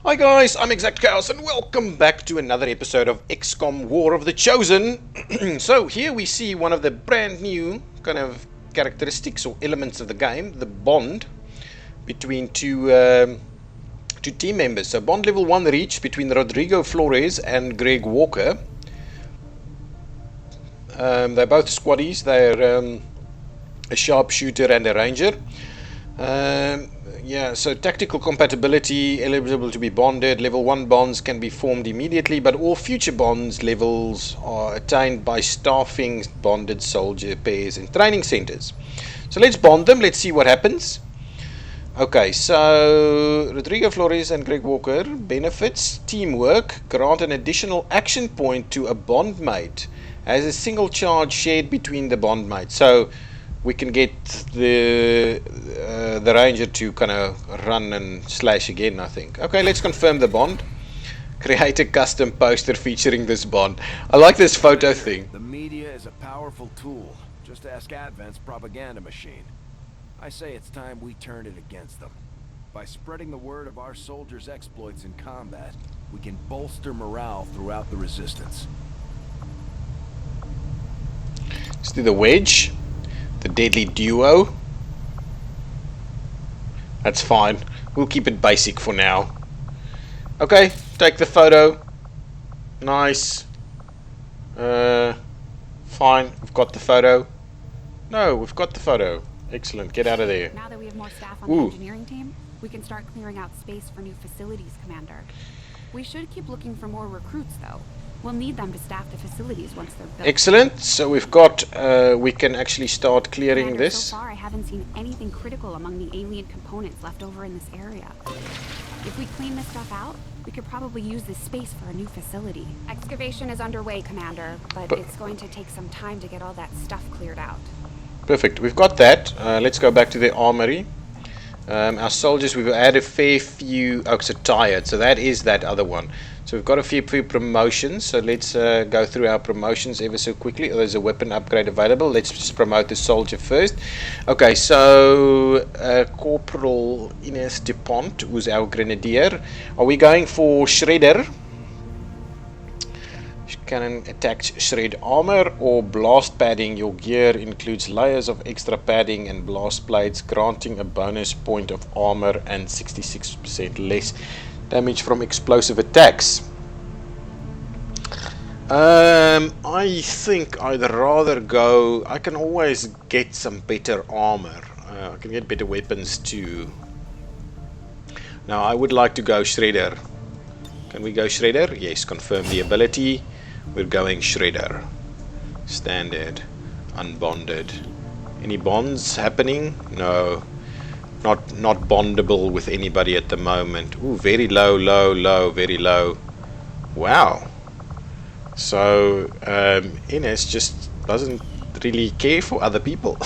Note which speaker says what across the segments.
Speaker 1: Hi guys, I'm ExactChaos and welcome back to another episode of XCOM War of the Chosen. So here we see one of the brand new kind of characteristics or elements of the game, the bond between two team members. So bond level 1 reached between Rodrigo Flores and Greg Walker. They're both squaddies. They're a sharpshooter and a ranger. Yeah, so tactical compatibility, eligible to be bonded. Level 1 bonds can be formed immediately, but all future bonds levels are attained by staffing bonded soldier pairs in training centers. So let's bond them, let's see what happens. Okay, so Rodrigo Flores and Greg Walker benefits teamwork, grant an additional action point to a bondmate as a single charge shared between the bondmates. So we can get the ranger to kind of run and slash again, I think. Okay, let's confirm the bond. Create a custom poster featuring this bond. I like this photo thing.
Speaker 2: The media is a powerful tool. Just ask Advent's propaganda machine. I say it's time we turn it against them. By spreading the word of our soldiers' exploits in combat, we can bolster morale throughout the resistance.
Speaker 1: Let's do the wedge. The deadly duo. That's fine. We'll keep it basic for now. Okay, take the photo. Nice. Fine, we've got the photo. No, we've got the photo. Excellent, get out of there.
Speaker 3: Now that we have more staff on the engineering team, we can start clearing out space for new facilities, Commander. We should keep looking for more recruits, though. We'll need them to staff the facilities once they're built.
Speaker 1: Excellent. So we've got, we can actually start clearing
Speaker 3: Commander,
Speaker 1: this.
Speaker 3: So far, I haven't seen anything critical among the alien components left over in this area. If we clean this stuff out, we could probably use this space for a new facility. Excavation is underway, Commander, but it's going to take some time to get all that stuff cleared out.
Speaker 1: Perfect. We've got that. Let's go back to the armory. Our soldiers, we've had a fair few. Oh, so tired. So that is that other one. So we've got a few promotions. So let's go through our promotions ever so quickly. Oh, there's a weapon upgrade available. Let's just promote the soldier first. Okay, so Corporal Ines DuPont, who's our grenadier. Are we going for Shredder? Cannon attacks shred armor or blast padding. Your gear includes layers of extra padding and blast plates, granting a bonus point of armor and 66% less damage from explosive attacks. I think I'd rather go. I can always get some better armor. I can get better weapons too. Now I would like to go Shredder. Can we go Shredder? Yes, confirm the ability. We're going Shredder. Standard. Unbonded. Any bonds happening? No. Not bondable with anybody at the moment. Ooh, very low, low, low, very low. Wow. So, Ines just doesn't really care for other people.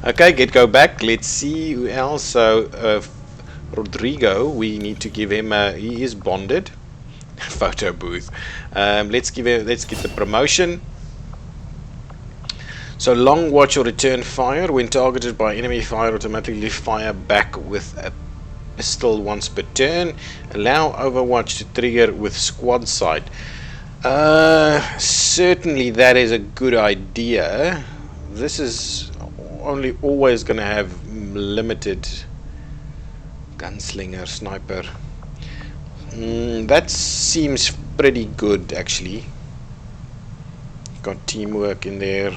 Speaker 1: Okay, go back. Let's see who else. So, Rodrigo, we need to give him he is bonded. Photo booth. Let's get the promotion. So long watch or return fire. When targeted by enemy fire, automatically fire back with a pistol once per turn. Allow overwatch to trigger with squad sight. Certainly that is a good idea. This is only always gonna have limited gunslinger, sniper. That seems pretty good actually. Got teamwork in there.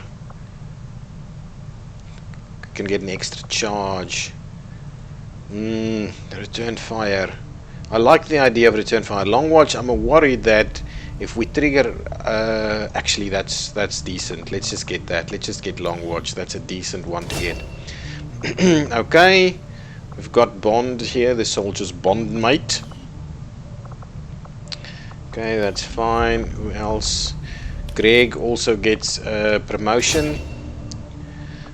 Speaker 1: Can get an extra charge. Return fire. I like the idea of return fire. Long watch, I'm worried that if we trigger actually that's decent. Let's just get that. Let's just get long watch. That's a decent one to get. Okay. We've got bond here, the soldier's bond mate. Okay, that's fine. Who else? Greg also gets a promotion.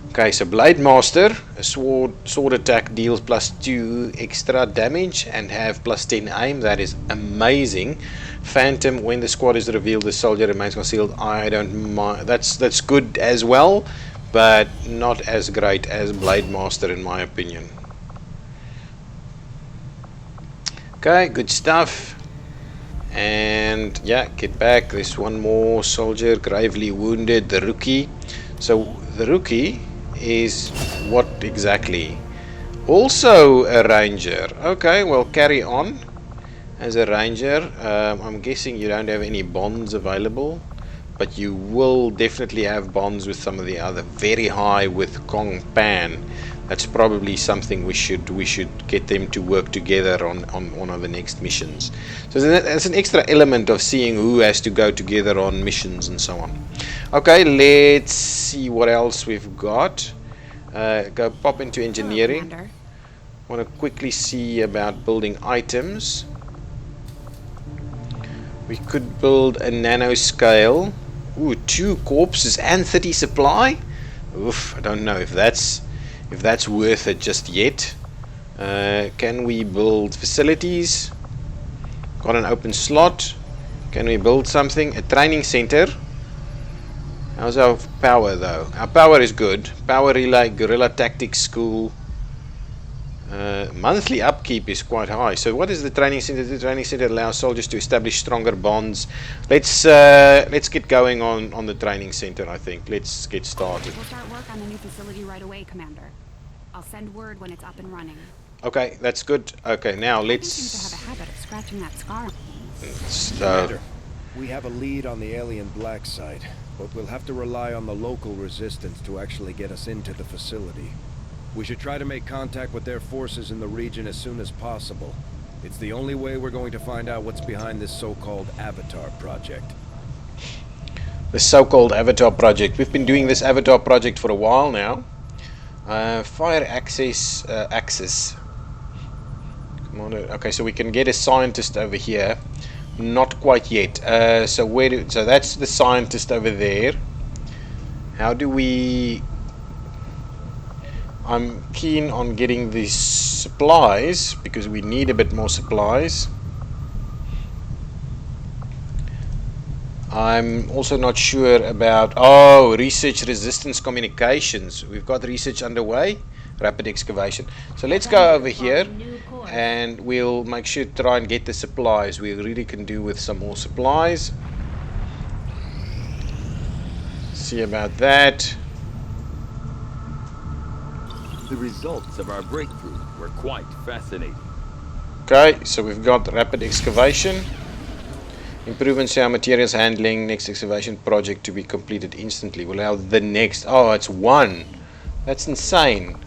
Speaker 1: Okay, so Blade Master, a sword attack deals +2 extra damage and have +10 aim. That is amazing. Phantom, when the squad is revealed, the soldier remains concealed. I don't mind. That's good as well, but not as great as Blade Master in my opinion. Okay, good stuff. And yeah, get back. There's one more soldier gravely wounded, the rookie. So the rookie is what exactly? Also a ranger. Okay, well, carry on as a ranger. I'm guessing you don't have any bonds available, but you will definitely have bonds with some of the other. Very high with Kong Pan. That's probably something we should get them to work together on one of the next missions. So there's an extra element of seeing who has to go together on missions and so on. Okay, let's see what else we've got. Go pop into engineering.
Speaker 3: Hello,
Speaker 1: Want to quickly see about building items. We could build a nanoscale. Ooh, 2 corpses and 30 supply. Oof, I don't know if that's worth it just yet. Can we build facilities? Got an open slot. Can we build something? A training center. How's our power though? Our power is good. Power relay, guerrilla tactics school. Monthly upkeep is quite high. So what is the training center? The training center allows soldiers to establish stronger bonds. Let's get going on the training center. I think let's get started.
Speaker 3: We'll start work on the new facility right away, Commander. I'll send word when it's up and running.
Speaker 1: Okay, that's good. Okay, now let's.
Speaker 3: He seems to have a habit of scratching that scar.
Speaker 2: Commander, we have a lead on the alien black site, but we'll have to rely on the local resistance to actually get us into the facility. We should try to make contact with their forces in the region as soon as possible. It's the only way we're going to find out what's behind this so-called Avatar project.
Speaker 1: The so-called Avatar project. We've been doing this Avatar project for a while now. Fire access. Come on. Okay, so we can get a scientist over here. Not quite yet. So that's the scientist over there. How do we? I'm keen on getting these supplies because we need a bit more supplies. I'm also not sure about research resistance communications. We've got research underway, rapid excavation. So let's go over here and we'll make sure to try and get the supplies. We really can do with some more supplies. See about that.
Speaker 4: The results of our breakthrough were quite fascinating.
Speaker 1: Okay, so we've got rapid excavation. Improvements to our materials handling. Next excavation project to be completed instantly. We'll allow the next. Oh, it's 1. That's insane.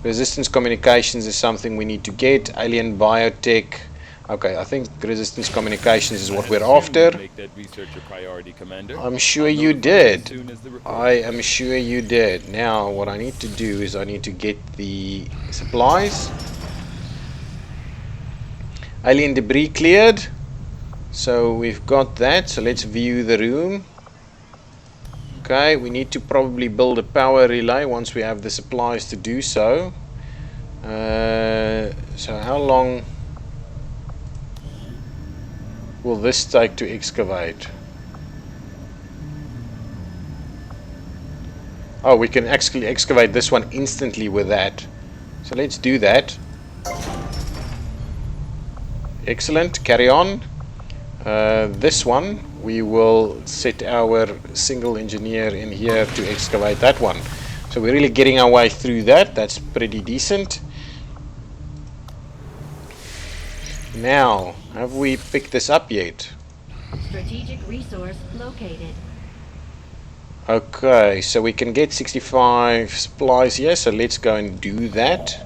Speaker 1: Resistance communications is something we need to get. Alien biotech. Okay, I think resistance communications is what we're after.
Speaker 4: Make that research a priority, Commander.
Speaker 1: I'm sure you did. I am sure you did. Now, what I need to do is I need to get the supplies. Alien debris cleared. So we've got that. So let's view the room. Okay, we need to probably build a power relay once we have the supplies to do so. So how long will this take to excavate? Oh, we can actually excavate this one instantly with that. So let's do that. Excellent, carry on. This one, we will set our single engineer in here to excavate that one. So we're really getting our way through that. That's pretty decent. Now, have we picked this up yet?
Speaker 5: Strategic resource located.
Speaker 1: Okay, so we can get 65 supplies here, so let's go and do that.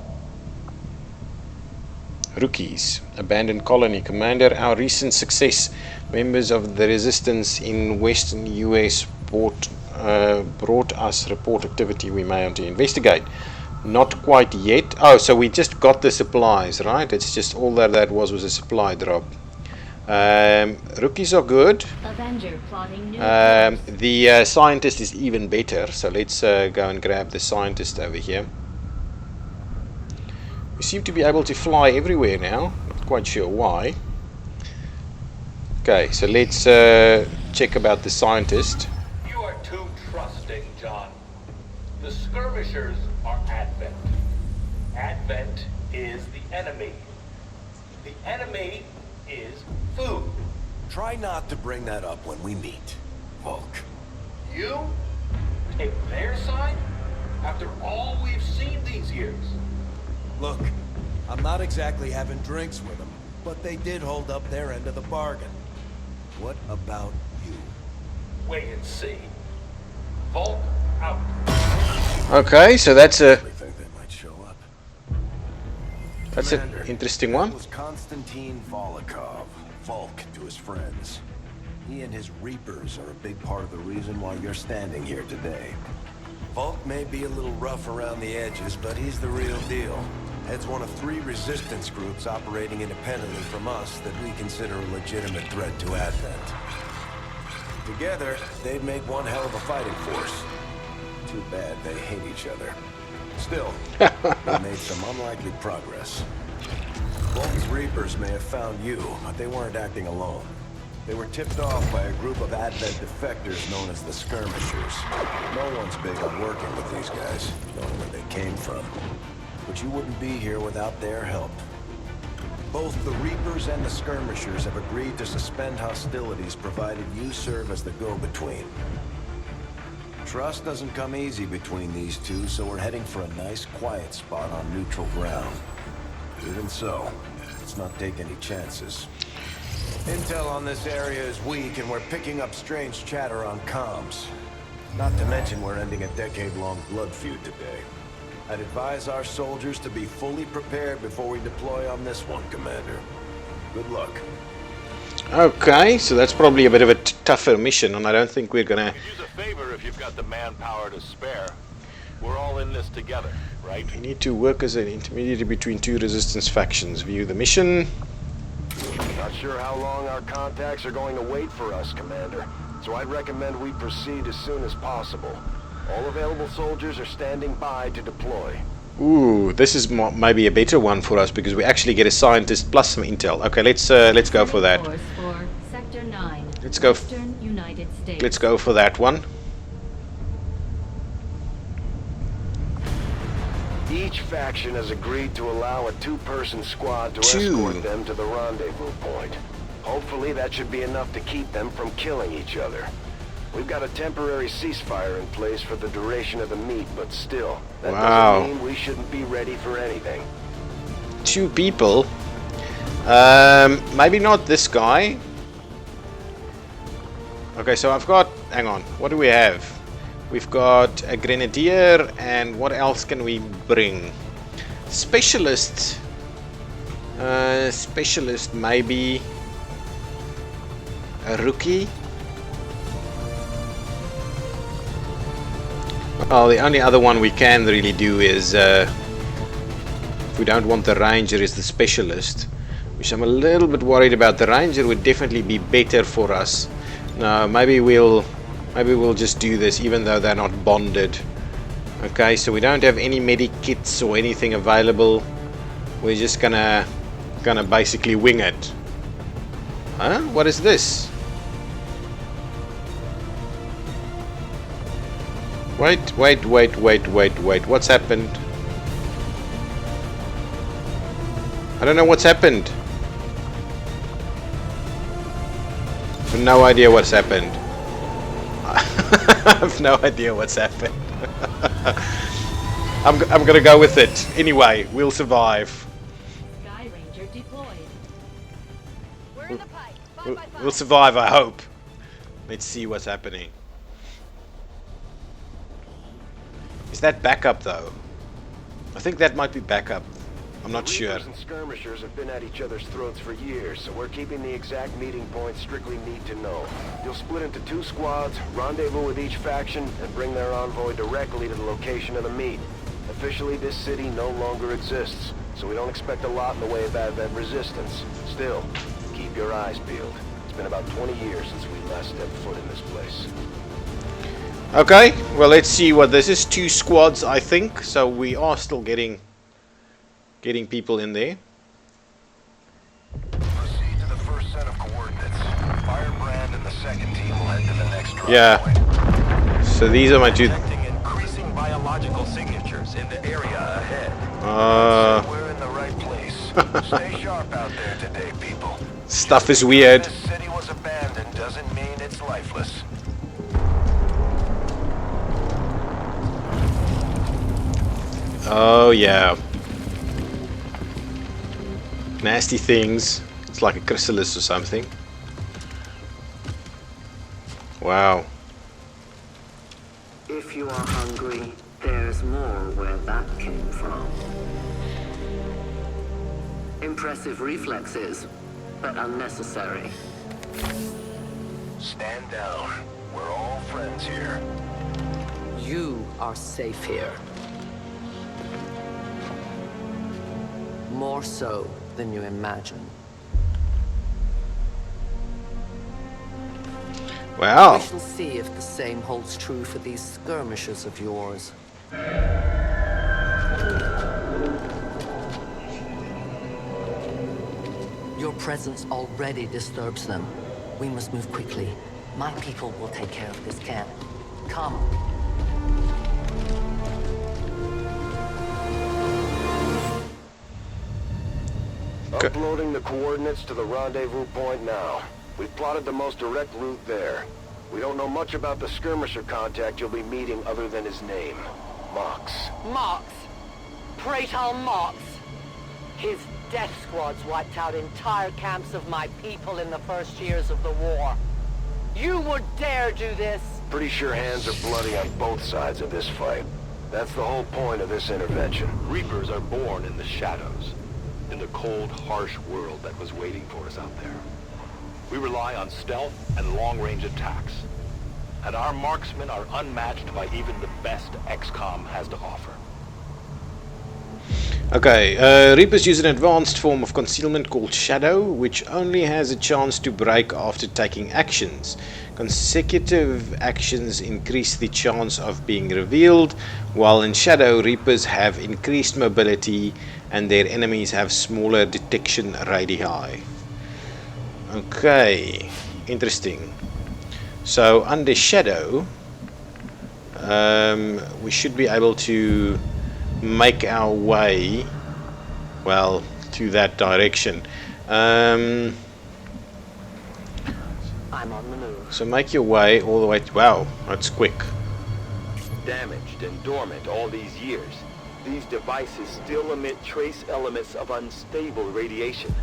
Speaker 1: Rookies, abandoned colony. Commander, our recent success. Members of the resistance in western US brought us report activity we may want to investigate. Not quite yet. Oh, so we just got the supplies, right? It's just all that was a supply drop. Rookies are good.
Speaker 5: Avenger plotting new
Speaker 1: The scientist is even better, so let's go and grab the scientist over here. We seem to be able to fly everywhere now. Not quite sure why. Okay, so let's check about the scientist.
Speaker 6: You are too trusting, John. The skirmishers are Advent. Advent is the enemy. The enemy is food.
Speaker 2: Try not to bring that up when we meet, Volk.
Speaker 6: You take their side after all we've seen these years.
Speaker 2: Look, I'm not exactly having drinks with them, but they did hold up their end of the bargain. What about you?
Speaker 6: Wait and see. Volk out.
Speaker 1: Okay, so that's
Speaker 2: I think they might show up.
Speaker 1: an
Speaker 2: Commander,
Speaker 1: interesting
Speaker 2: that
Speaker 1: one.
Speaker 2: was Konstantin Volokov, Volk to his friends. He and his Reapers are a big part of the reason why you're standing here today. Volk may be a little rough around the edges, but he's the real deal. Heads one of 3 resistance groups operating independently from us that we consider a legitimate threat to Advent. Together, they'd make one hell of a fighting force. Too bad they hate each other. Still, they made some unlikely progress. Volk's Reapers may have found you, but they weren't acting alone. They were tipped off by a group of Advent defectors known as the Skirmishers. No one's big on working with these guys, knowing where they came from. But you wouldn't be here without their help. Both the Reapers and the Skirmishers have agreed to suspend hostilities provided you serve as the go-between. Trust doesn't come easy between these two, so we're heading for a nice quiet spot on neutral ground. Even so, let's not take any chances. Intel on this area is weak, and we're picking up strange chatter on comms. Not to mention we're ending a decade-long blood feud today. I'd advise our soldiers to be fully prepared before we deploy on this one, Commander. Good luck.
Speaker 1: Okay, so that's probably a bit of a tougher mission, and I don't think we're gonna...
Speaker 7: Use a favor if you've got the manpower to spare. We're all in this together, right?
Speaker 1: We need to work as an intermediary between 2 resistance factions. View the mission.
Speaker 8: Not sure how long our contacts are going to wait for us, Commander. So I'd recommend we proceed as soon as possible. All available soldiers are standing by to deploy.
Speaker 1: Ooh, this is maybe a better one for us because we actually get a scientist plus some intel. Okay, let's go for that.
Speaker 5: Force for Sector 9,
Speaker 1: Let's go.
Speaker 5: Western United States.
Speaker 1: Let's go for that one.
Speaker 8: Each faction has agreed to allow a 2-person squad to
Speaker 1: 2.
Speaker 8: escort them to the rendezvous point. Hopefully that should be enough to keep them from killing each other. We've got a temporary ceasefire in place for the duration of the meet, but still, that doesn't mean we shouldn't be ready for anything.
Speaker 1: 2 people. Maybe not this guy. Okay, so I've got... Hang on. What do we have? We've got a grenadier, and what else can we bring? Specialist. Specialist, maybe a rookie. Well, the only other one we can really do is, if we don't want the ranger, is the specialist, which I'm a little bit worried about. The ranger would definitely be better for us. No, maybe we'll just do this, even though they're not bonded. Okay, so we don't have any medic kits or anything available. We're just gonna basically wing it. Huh? What is this? Wait. What's happened? I don't know what's happened. I have no idea what's happened. I have no idea what's happened. I'm gonna go with it. Anyway, we'll survive.
Speaker 5: Sky Ranger deployed.
Speaker 3: We're in the pipe.
Speaker 1: We'll survive, I hope. Let's see what's happening. Is that backup though? I think that might be backup. I'm not sure.
Speaker 8: Reapers and skirmishers have been at each other's throats for years, so we're keeping the exact meeting point strictly need to know. You'll split into 2 squads, rendezvous with each faction, and bring their envoy directly to the location of the meet. Officially, this city no longer exists, so we don't expect a lot in the way of Advent resistance. Still, keep your eyes peeled. It's been about 20 years since we last stepped foot in this place.
Speaker 1: Okay, well, let's see what this is. 2 squads, I think, so we are still getting people in there.
Speaker 8: Proceed to the first set of coordinates. Firebrand and the second team will head to the next drop
Speaker 1: Yeah.
Speaker 8: point.
Speaker 1: So these are my 2.
Speaker 7: Detecting increasing biological signatures in the area ahead.
Speaker 8: We're in the right place. Stay sharp out there today, people.
Speaker 1: Stuff is weird.
Speaker 8: This city was abandoned doesn't mean it's lifeless.
Speaker 1: Oh yeah. Nasty things. It's like a chrysalis or something. Wow.
Speaker 9: If you are hungry, there's more where that came from. Impressive reflexes, but unnecessary.
Speaker 8: Stand down. We're all friends here.
Speaker 9: You are safe here. More so than you imagine.
Speaker 1: Wow.
Speaker 9: We shall see if the same holds true for these skirmishers of yours. Your presence already disturbs them. We must move quickly. My people will take care of this camp. Come.
Speaker 8: Uploading the coordinates to the rendezvous point now. We've plotted the most direct route there. We don't know much about the skirmisher contact you'll be meeting other than his name. Mox.
Speaker 10: Mox. Praetor Mox. His death squads wiped out entire camps of my people in the first years of the war. You would dare do this?
Speaker 8: Pretty sure hands are bloody on both sides of this fight. That's the whole point of this intervention.
Speaker 7: Reapers are born in the shadows, in the cold, harsh world that was waiting for us out there. We rely on stealth and long-range attacks, and our marksmen are unmatched by even the best XCOM has to offer.
Speaker 1: Okay, Reapers use an advanced form of concealment called Shadow, which only has a chance to break after taking actions. Consecutive actions increase the chance of being revealed, while in Shadow, Reapers have increased mobility and their enemies have smaller detection radii. Okay, interesting. So under Shadow, we should be able to make our way, well, to that direction.
Speaker 9: I'm on the move.
Speaker 1: So make your way all the way to, wow, that's quick.
Speaker 4: Damaged and dormant all these years, these devices still emit trace elements of unstable radiation.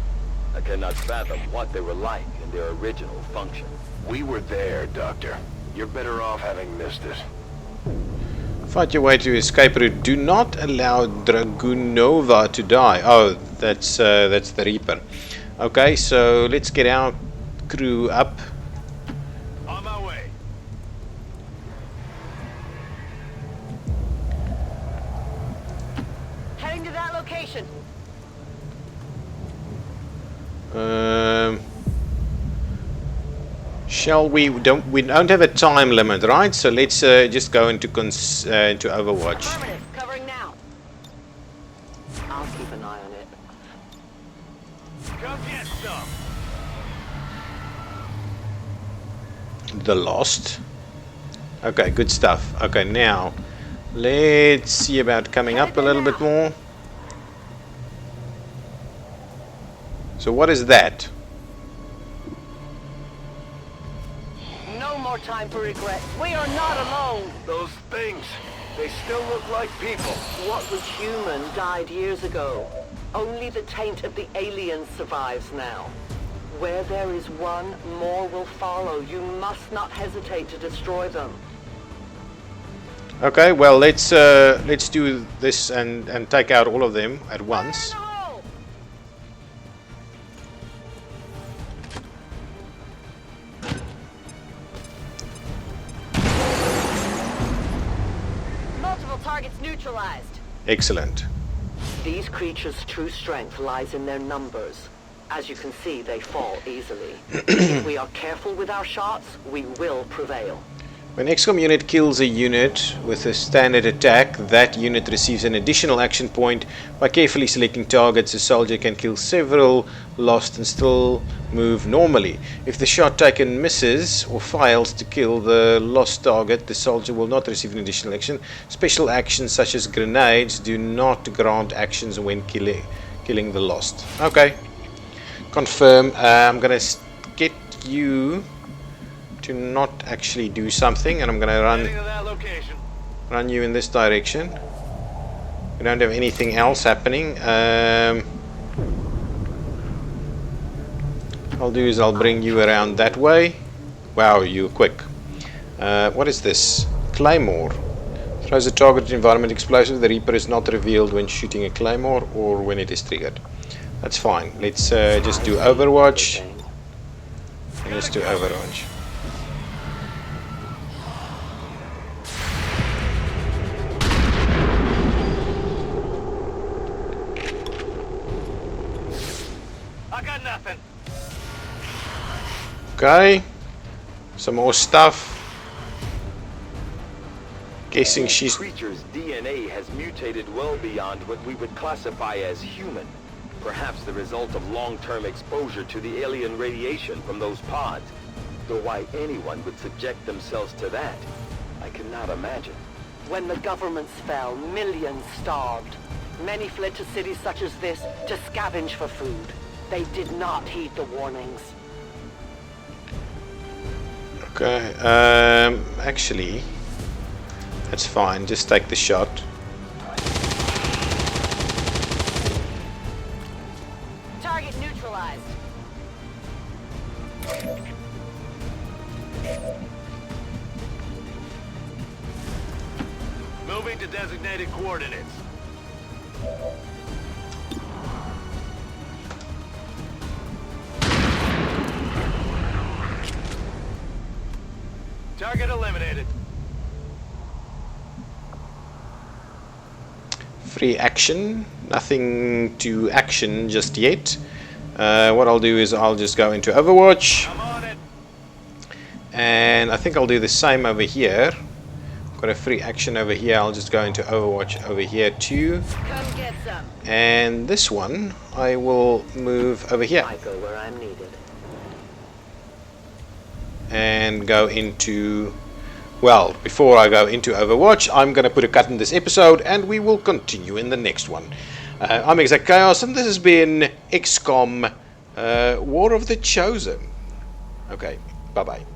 Speaker 4: I cannot fathom what they were like in their original function.
Speaker 8: We were there, Doctor. You're better off having missed it.
Speaker 1: Fight your way to escape route. Do not allow Dragunova to die. Oh, that's the Reaper. Okay, so let's get our crew up.
Speaker 4: On my way.
Speaker 10: Heading to that location.
Speaker 1: Shall we? We don't have a time limit, right? So let's just go into Overwatch.
Speaker 10: Affirmative. Covering now.
Speaker 9: I'll keep an eye on it.
Speaker 4: Come get some.
Speaker 1: The Lost. Okay, good stuff. Okay, now let's see about coming up a little bit more. So what is that?
Speaker 10: No more time for regret. We are not alone.
Speaker 8: Those things, they still look like people.
Speaker 10: What was human died years ago. Only the taint of the aliens survives now. Where there is one, more will follow. You must not hesitate to destroy them.
Speaker 1: Okay, well let's do this and take out all of them at once.
Speaker 10: Multiple targets neutralized.
Speaker 1: Excellent.
Speaker 10: These creatures' true strength lies in their numbers. As you can see, they fall easily. If we are careful with our shots, we will prevail.
Speaker 1: When XCOM unit kills a unit with a standard attack, that unit receives an additional action point. By carefully selecting targets, a soldier can kill several lost and still move normally. If the shot taken misses or fails to kill the lost target, the soldier will not receive an additional action. Special actions such as grenades do not grant actions when killing the Lost. Okay. Confirm. I'm gonna get you to not actually do something, and I'm gonna run you in this direction. We don't have anything else happening. I'll do is I'll bring you around that way. Wow, you're quick. What is this? Claymore. Throws a targeted environment explosive. The Reaper is not revealed when shooting a Claymore or when it is triggered. That's fine. Let's just do Overwatch. Let's do Overwatch.
Speaker 7: I got nothing.
Speaker 1: Okay. Some more stuff. Guessing she's...
Speaker 4: The creature's DNA has mutated well beyond what we would classify as human. Perhaps the result of long-term exposure to the alien radiation from those pods. Though why anyone would subject themselves to that, I cannot imagine.
Speaker 10: When the governments fell, millions starved. Many fled to cities such as this to scavenge for food. They did not heed the warnings.
Speaker 1: Okay, actually, that's fine. Just take the shot.
Speaker 10: Target neutralized.
Speaker 7: Moving to designated coordinates. Target eliminated.
Speaker 1: Free action. Nothing to action just yet. What I'll do is I'll just go into Overwatch.
Speaker 7: I'm on it.
Speaker 1: And I think I'll do the same over here. Got a free action over here. I'll just go into Overwatch over here too.
Speaker 10: Come get some.
Speaker 1: And this one I will move over here.
Speaker 10: I go where I'm needed.
Speaker 1: And go into, well, before I go into Overwatch, I'm going to put a cut in this episode and we will continue in the next one. I'm ExactChaos and this has been XCOM War of the Chosen. Okay, bye bye.